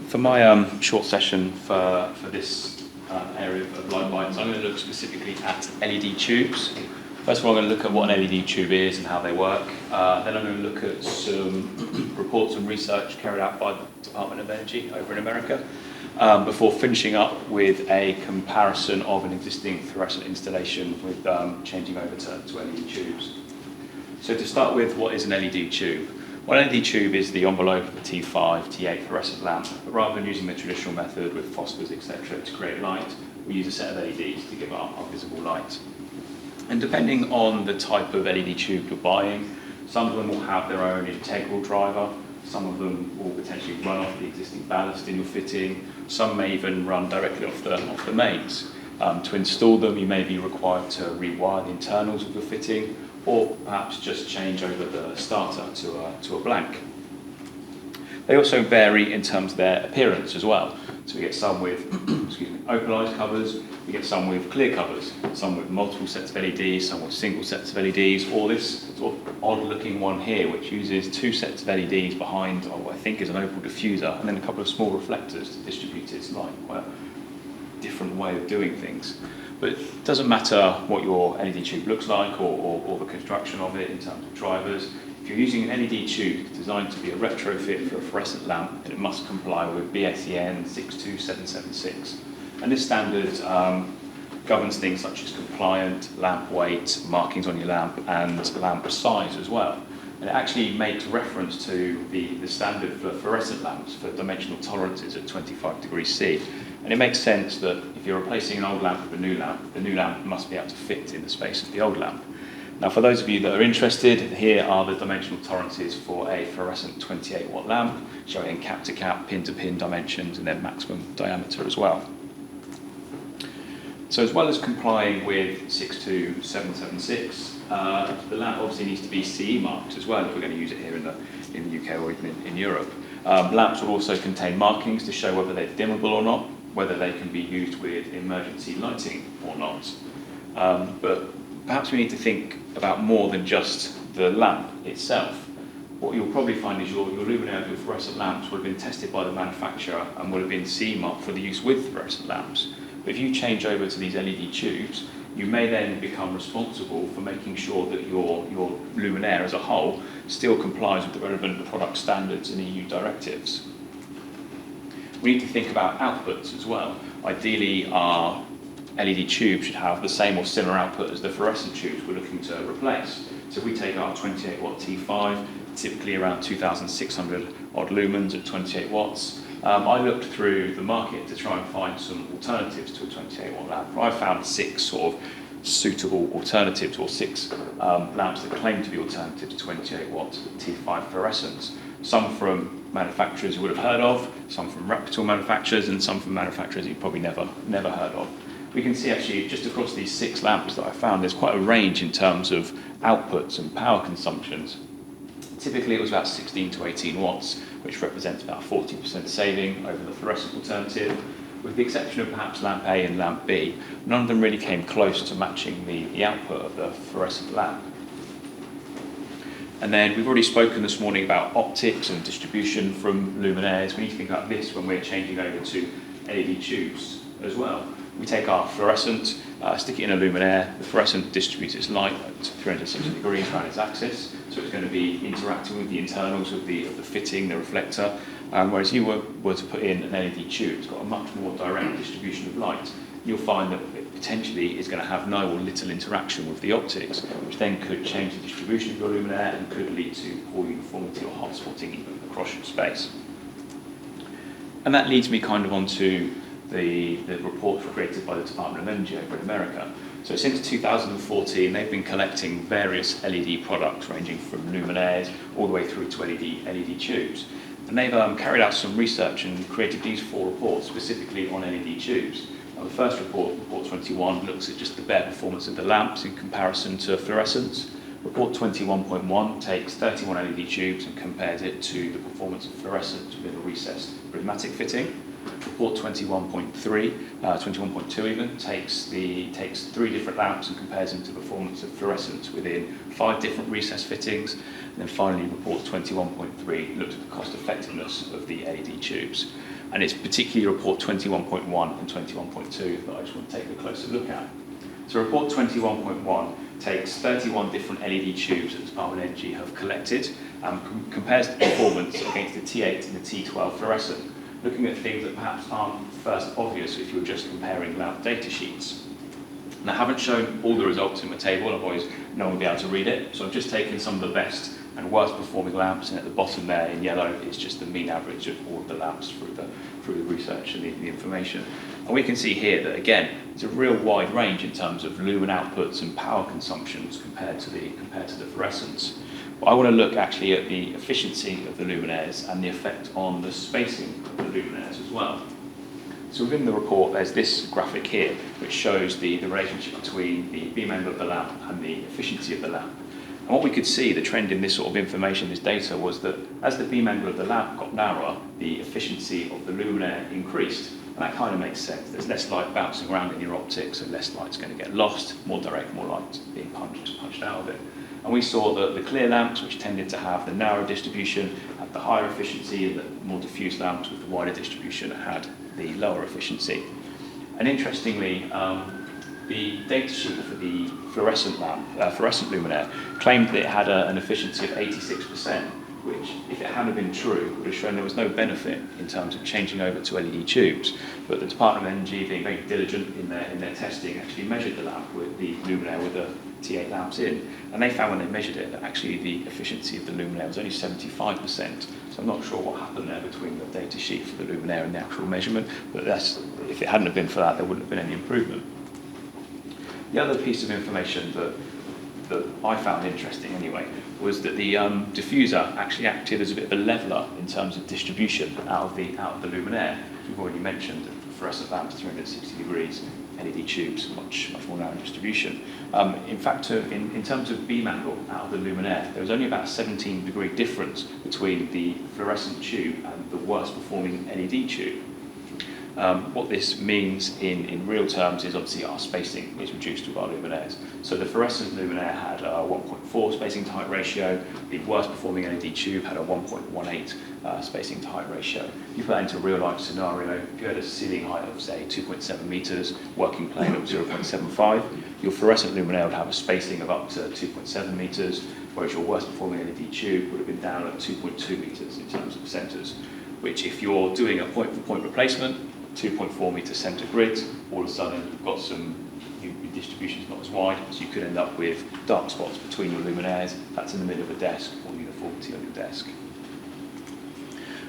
For my short session for this area of LightBytes, I'm going to look specifically at LED tubes. First of all, I'm going to look at what an LED tube is and how they work. Then I'm going to look at some reports and research carried out by the Department of Energy over in America, before finishing up with a comparison of an existing fluorescent installation with changing over to LED tubes. So to start with, what is an LED tube? Well, an LED tube is the envelope of a T5, T8 fluorescent lamp, but rather than using the traditional method with phosphors, etc., to create light, we use a set of LEDs to give our visible light. And depending on the type of LED tube you're buying, some of them will have their own integral driver, some of them will potentially run off the existing ballast in your fitting, some may even run directly off the mains. To install them, you may be required to rewire the internals of your fitting, or perhaps just change over the starter to a blank. They also vary in terms of their appearance as well. So we get some with opalized covers, we get some with clear covers, some with multiple sets of LEDs, some with single sets of LEDs, or this sort of odd looking one here which uses two sets of LEDs behind what I think is an opal diffuser, and then a couple of small reflectors to distribute its light. Quite a different way of doing things. But it doesn't matter what your LED tube looks like or the construction of it in terms of drivers. If you're using an LED tube designed to be a retrofit for a fluorescent lamp, then it must comply with BSEN 62776. And this standard governs things such as compliant, lamp weight, markings on your lamp, and lamp size as well. And it actually makes reference to the standard for fluorescent lamps for dimensional tolerances at 25 degrees C. And it makes sense that if you're replacing an old lamp with a new lamp must be able to fit in the space of the old lamp. Now, for those of you that are interested, here are the dimensional tolerances for a fluorescent 28 watt lamp, showing cap to cap, pin to pin dimensions, and then maximum diameter as well. So as well as complying with 62776, the lamp obviously needs to be CE marked as well if we're going to use it here in the UK or even in Europe. Lamps will also contain markings to show whether they're dimmable or not, whether they can be used with emergency lighting or not. But perhaps we need to think about more than just the lamp itself. What you'll probably find is your luminaire of your fluorescent lamps would have been tested by the manufacturer and would have been CE marked for the use with fluorescent lamps. But if you change over to these LED tubes, you may then become responsible for making sure that your luminaire as a whole still complies with the relevant product standards and EU directives. We need to think about outputs as well. Ideally, our LED tube should have the same or similar output as the fluorescent tubes we're looking to replace. So if we take our 28 watt T5, typically around 2,600 odd lumens at 28 watts, I looked through the market to try and find some alternatives to a 28 watt lamp. I found 6 sort of suitable alternatives, or 6 lamps that claim to be alternative to 28 watt T5 fluorescents. Some from manufacturers you would have heard of, some from reputable manufacturers, and some from manufacturers you've probably never heard of. We can see actually just across these 6 lamps that I found, there's quite a range in terms of outputs and power consumptions. Typically it was about 16 to 18 watts, which represents about 40% saving over the fluorescent alternative. With the exception of perhaps lamp A and lamp B, none of them really came close to matching the output of the fluorescent lamp. And then we've already spoken this morning about optics and distribution from luminaires. We need to think about this when we're changing over to LED tubes as well. We take our fluorescent, stick it in a luminaire. The fluorescent distributes its light at 360 degrees around its axis, so it's going to be interacting with the internals of the fitting, the reflector. Whereas you were to put in an LED tube, it's got a much more direct distribution of light. You'll find that it potentially is going to have no or little interaction with the optics, which then could change the distribution of your luminaire and could lead to poor uniformity or hot spotting even across your space. And that leads me kind of onto the reports created by the Department of Energy over in America. So since 2014, they've been collecting various LED products ranging from luminaires all the way through to LED tubes. And they've carried out some research and created these 4 reports specifically on LED tubes. Now, the first report, Report 21, looks at just the bare performance of the lamps in comparison to fluorescents. Report 21.1 takes 31 LED tubes and compares it to the performance of fluorescents within a recessed prismatic fitting. Report 21.2 even takes 3 different lamps and compares them to the performance of fluorescents within 5 different recessed fittings. And then finally, report 21.3 looked at the cost effectiveness of the LED tubes. And it's particularly report 21.1 and 21.2 that I just want to take a closer look at. So report 21.1 takes 31 different LED tubes that the Department of Energy have collected and compares the performance against the T8 and the T12 fluorescent, looking at things that perhaps aren't first obvious if you're just comparing lamp data sheets. And I haven't shown all the results in my table, otherwise no one will be able to read it. So I've just taken some of the best and worst performing lamps, and at the bottom there in yellow is just the mean average of all of the lamps through the research and the information. And we can see here that again, it's a real wide range in terms of lumen outputs and power consumptions compared to the fluorescents. But I want to look actually at the efficiency of the luminaires and the effect on the spacing of the luminaires as well. So within the report, there's this graphic here, which shows the relationship between the beam angle of the lamp and the efficiency of the lamp. And what we could see, the trend in this sort of information, this data, was that as the beam angle of the lamp got narrower, the efficiency of the luminaire increased. And that kind of makes sense. There's less light bouncing around in your optics, and less light's going to get lost, more direct, more light being punched out of it. And we saw that the clear lamps, which tended to have the narrow distribution, had the higher efficiency, and the more diffuse lamps with the wider distribution had the lower efficiency. And interestingly, the data sheet for the fluorescent luminaire claimed that it had an efficiency of 86%, which, if it hadn't been true, would have shown there was no benefit in terms of changing over to LED tubes. But the Department of Energy, being very diligent in their testing, actually measured the lamp with the luminaire with the T8 lamps in, and they found when they measured it that actually the efficiency of the luminaire was only 75%. So I'm not sure what happened there between the data sheet for the luminaire and the actual measurement, but if it hadn't have been for that, there wouldn't have been any improvement. The other piece of information that I found interesting anyway was that the diffuser actually acted as a bit of a leveler in terms of distribution out of the luminaire. We've already mentioned that fluorescent lamps 360 degrees, LED tubes much more narrow distribution. In fact, in terms of beam angle out of the luminaire, there was only about a 17-degree difference between the fluorescent tube and the worst performing LED tube. What this means in real terms is obviously our spacing is reduced with our luminaires. So the fluorescent luminaire had a 1.4 spacing to height ratio, the worst performing LED tube had a 1.18 spacing to height ratio. You put that into a real life scenario, if you had a ceiling height of say 2.7 meters, working plane of 0.75, your fluorescent luminaire would have a spacing of up to 2.7 meters, whereas your worst performing LED tube would have been down at 2.2 meters in terms of centers, which if you're doing a point-for-point replacement, 2.4 meter center grid, all of a sudden you've got your distribution's not as wide, so you could end up with dark spots between your luminaires. That's in the middle of a desk, or uniformity on your desk.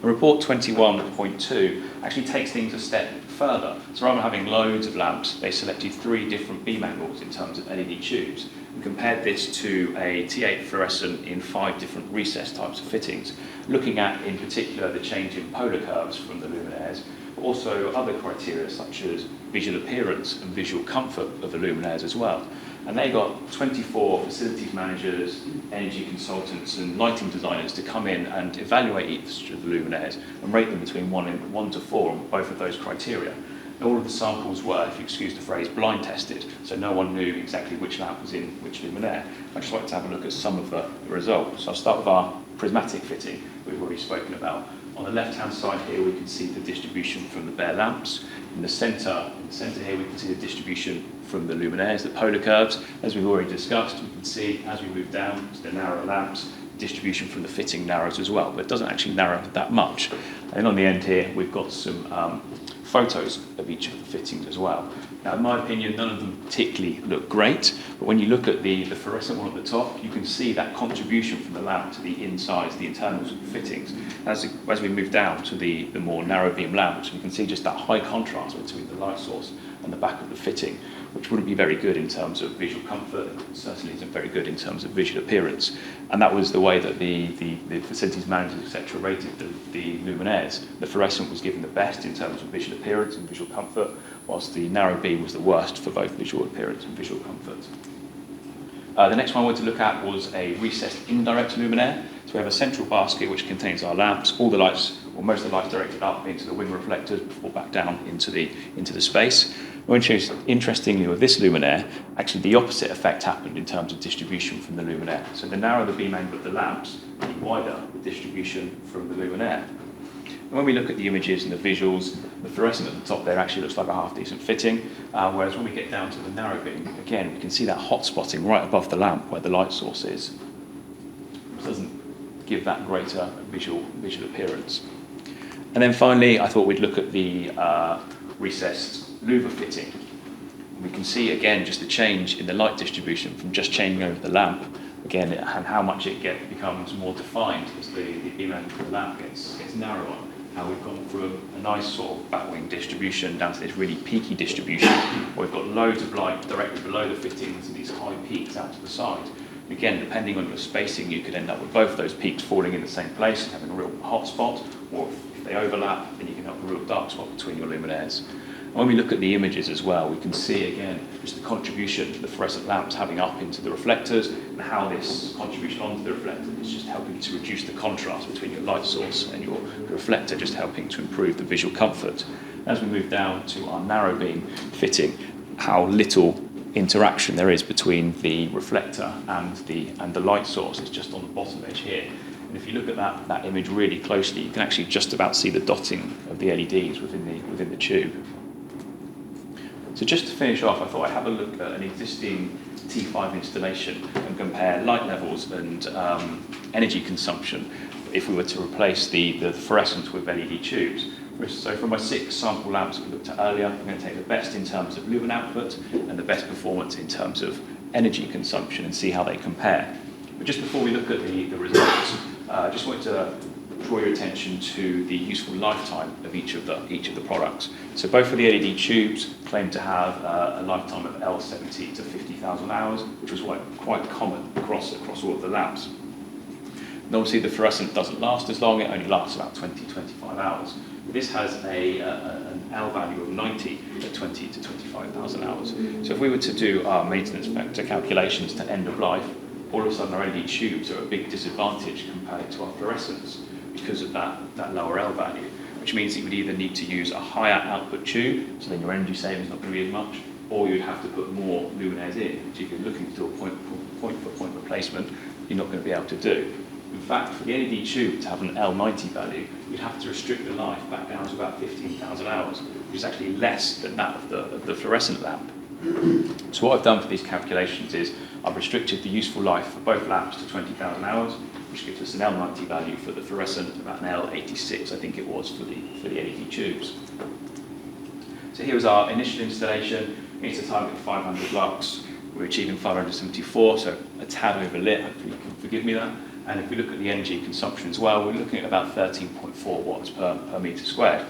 Report 21.2 actually takes things a step further. So rather than having loads of lamps, they selected 3 different beam angles in terms of LED tubes and compared this to a T8 fluorescent in 5 different recessed types of fittings, looking at in particular the change in polar curves from the luminaires, but also other criteria such as visual appearance and visual comfort of the luminaires as well. And they got 24 facilities managers, energy consultants and lighting designers to come in and evaluate each of the luminaires and rate them between 1 to 4 on both of those criteria. And all of the samples were, if you excuse the phrase, blind tested, so no one knew exactly which lamp was in which luminaire. I'd just like to have a look at some of the results. So I'll start with our prismatic fitting we've already spoken about. On the left-hand side here, we can see the distribution from the bare lamps. In the centre here, we can see the distribution from the luminaires, the polar curves. As we've already discussed, we can see as we move down to the narrower lamps, distribution from the fitting narrows as well, but it doesn't actually narrow that much. And on the end here, we've got some photos of each of the fittings as well. Now, in my opinion, none of them particularly look great, but when you look at the fluorescent one at the top, you can see that contribution from the lamp to the insides, the internals of the fittings. As we move down to the more narrow beam lamps, we can see just that high contrast between the light source and the back of the fitting, which wouldn't be very good in terms of visual comfort, certainly isn't very good in terms of visual appearance. And that was the way that the facilities managers, etc., rated the luminaires. The fluorescent was given the best in terms of visual appearance and visual comfort, whilst the narrow beam was the worst for both visual appearance and visual comfort. The next one I wanted to look at was a recessed indirect luminaire. So we have a central basket which contains our lamps, all the lights, or most of the lights directed up into the wing reflectors before back down into the space. Interestingly, with this luminaire, actually the opposite effect happened in terms of distribution from the luminaire. So the narrower the beam angle of the lamps, the wider the distribution from the luminaire. And when we look at the images and the visuals, the fluorescent at the top there actually looks like a half-decent fitting, whereas when we get down to the narrow beam, again, we can see that hot spotting right above the lamp where the light source is. It doesn't give that greater visual appearance. And then finally, I thought we'd look at the recessed louver fitting. We can see, again, just the change in the light distribution from just changing over the lamp, again, and how much it becomes more defined as the beam end of the lamp gets narrower. How we've gone from a nice sort of batwing distribution down to this really peaky distribution, where we've got loads of light directly below the fittings and these high peaks out to the side. Again, depending on your spacing, you could end up with both those peaks falling in the same place and having a real hot spot, or if they overlap, then you can have a real dark spot between your luminaires. And when we look at the images as well, we can see again just the contribution the fluorescent lamps having up into the reflectors, and how this contribution onto the reflector is just helping to reduce the contrast between your light source and your reflector, just helping to improve the visual comfort. As we move down to our narrow beam fitting, how little interaction there is between the reflector and the light source is just on the bottom edge here. And if you look at that image really closely, you can actually just about see the dotting of the LEDs within the tube. So just to finish off, I thought I'd have a look at an existing T5 installation and compare light levels and energy consumption if we were to replace the fluorescent with LED tubes. So from my 6 sample lamps we looked at earlier, I'm going to take the best in terms of lumen output and the best performance in terms of energy consumption and see how they compare. But just before we look at the results, I just wanted to draw your attention to the useful lifetime of each of the products. So both of the LED tubes claim to have a lifetime of L70 to 50,000 hours, which was quite common across all of the lamps. And obviously the fluorescent doesn't last as long, it only lasts about 20-25 hours. This has an L value of 90 at 20 to 25,000 hours. So if we were to do our maintenance factor calculations to end of life, all of a sudden our LED tubes are a big disadvantage compared to our fluorescents because of that lower L value, which means that you would either need to use a higher output tube, so then your energy saving is not going to be as much, or you'd have to put more luminaires in, which if you're looking to do a point-for-point replacement, you're not going to be able to do. In fact, for the LED tube to have an L90 value, you'd have to restrict the life back down to about 15,000 hours, which is actually less than that of the fluorescent lamp. So what I've done for these calculations is I've restricted the useful life for both lamps to 20,000 hours, which gives us an L90 value for the fluorescent, about an L86, I think it was, for the LED tubes. So here was our initial installation. It's a target of 500 lux. We're achieving 574, so a tad overlit, hopefully you can forgive me that. And if we look at the energy consumption as well, we're looking at about 13.4 watts per metre squared.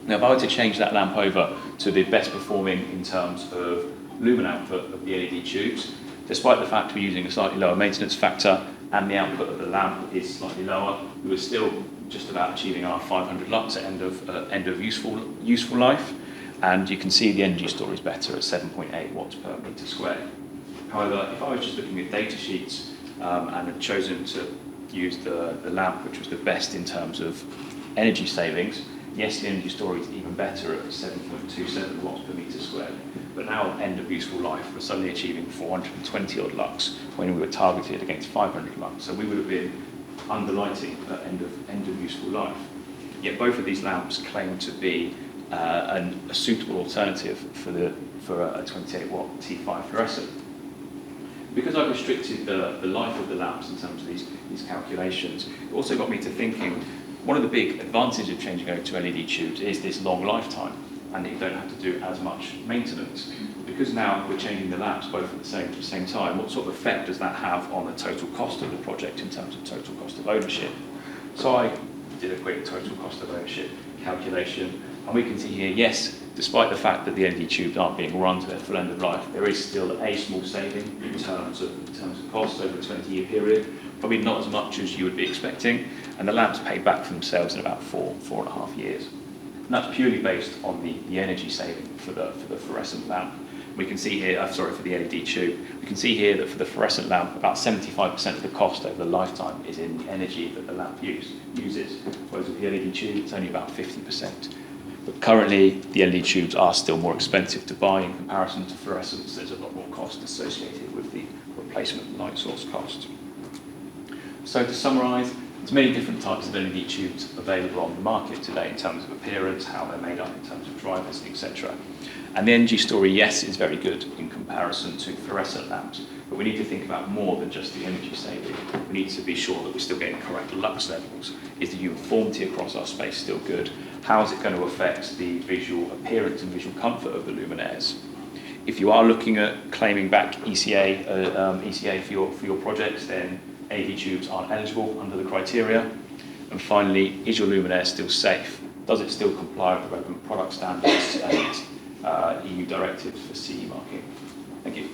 Now, if I were to change that lamp over to the best performing in terms of lumen output of the LED tubes, despite the fact we're using a slightly lower maintenance factor and the output of the lamp is slightly lower, we were still just about achieving our 500 lux at end of useful life. And you can see the energy story is better at 7.8 watts per metre squared. However, if I was just looking at data sheets and had chosen to use the lamp, which was the best in terms of energy savings, yes, the energy story is even better at 7.27 watts per metre squared. But now, at end of useful life, we're suddenly achieving 420 odd lux when we were targeted against 500 lux. So we would have been underlighting at end of useful life. Yet both of these lamps claim to be a suitable alternative for a 28 watt T5 fluorescent. Because I've restricted the life of the lamps in terms of these calculations, it also got me to thinking, one of the big advantages of changing over to LED tubes is this long lifetime, and that you don't have to do as much maintenance. Because now we're changing the lamps both at the same time, what sort of effect does that have on the total cost of the project in terms of total cost of ownership? So I did a quick total cost of ownership calculation, and we can see here, yes, despite the fact that the LED tubes aren't being run to their full end of life, there is still a small saving in terms of cost over a 20-year period, probably not as much as you would be expecting, and the lamps pay back for themselves in about 4.5 years. And that's purely based on the energy saving for the fluorescent lamp. We can see here, for the LED tube, we can see here that for the fluorescent lamp, about 75% of the cost over the lifetime is in the energy that the lamp uses, whereas with the LED tube, it's only about 50%. But currently, the LED tubes are still more expensive to buy in comparison to fluorescents. There's a lot more cost associated with the replacement light source cost. So to summarise, There's many different types of LED tubes available on the market today in terms of appearance, how they're made up in terms of drivers, etc. And the energy story, yes, is very good in comparison to fluorescent lamps, but we need to think about more than just the energy saving. We need to be sure that we're still getting correct lux levels. Is the uniformity across our space still good? How is it going to affect the visual appearance and visual comfort of the luminaires? If you are looking at claiming back ECA for your projects, then LED tubes aren't eligible under the criteria. And finally, is your luminaire still safe? Does it still comply with the relevant product standards and EU directives for CE marking? Thank you.